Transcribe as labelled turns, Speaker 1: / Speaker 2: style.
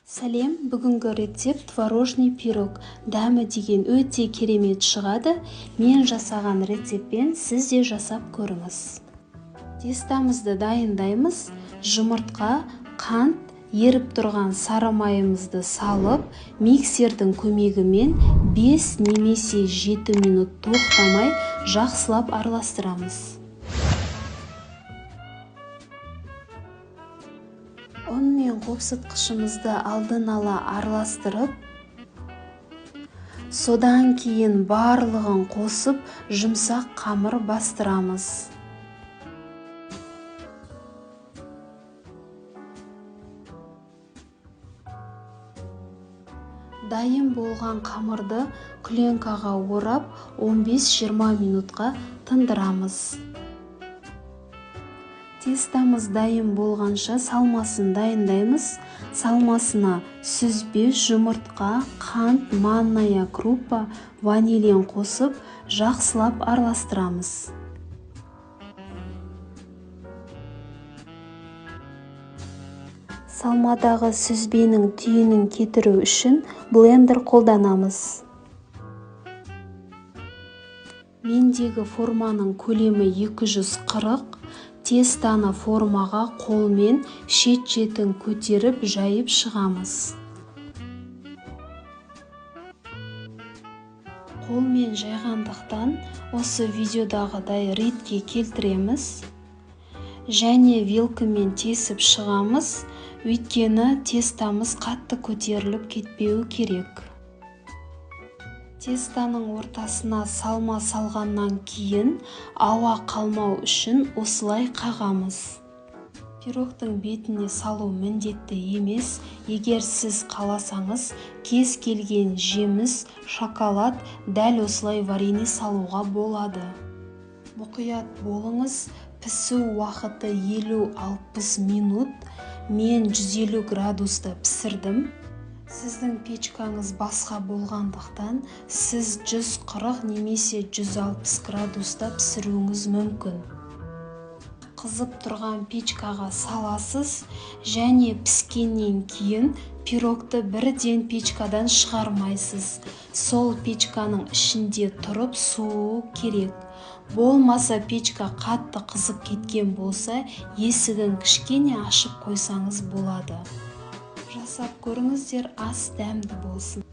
Speaker 1: Сәлем, бүгінгі рецепт творожный пирог. Дәмі деген өте керемет шығады. Мен жасаған рецептпен сіз де жасап көріңіз. Тестамызды дайындаймыз. Жұмыртқа, қант, еріп тұрған сары майымызды салып, миксердің көмегімен 5 немесе 7 минут тоқтамай жақсылап араластырамыз. ұн мен қопсытқышымызды алдын ала араластырып, содан кейін барлығын қосып, жұмсақ қамыр бастырамыз. Дайын болған қамырды күленкаға орап 15-20 минутқа тындырамыз. Тестамыз дайын болғанша салмасын дайындаймыз. Салмасына сүзбе, жұмыртқа, қант, манная крупа, ванилин қосып, жақсылап араластырамыз. Салмадағы сүзбенің түйінін кетіру үшін блендер қолданамыз. Мендегі форманың көлемі 240. Тестаны формаға қолмен шет-шетін көтеріп жайып шығамыз. Қолмен жайғандықтан осы видеодағыдай ретке келтіреміз және вилкамен тесіп шығамыз, өйткені тестамыз қатты көтеріліп кетпеу керек. Тестаның ортасына салма салғаннан кейін ауа қалмау үшін осылай қағамыз. Пирогтың бетіне салу міндетті емес, егер сіз қаласаңыз, кез келген жеміс, шоколад дәл осылай варенье салуға болады. Мұқият болыңыз, пісу уақыты 50-60 минут, мен 150 градуста пісірдім. Сіздің печкаңыз басқа болғандықтан, сіз 140 немесе 160 градуста пісіруіңіз мүмкін. Қызып тұрған печкаға саласыз және піскеннен кейін пирогты бірден печкадан шығармайсыз. Сол печканың ішінде тұрып суы керек. Болмаса печка қатты қызып кеткен болса, есігін кішкене ашып қойсаңыз болады. Жасап көріңіздер, ас дәмді болсын.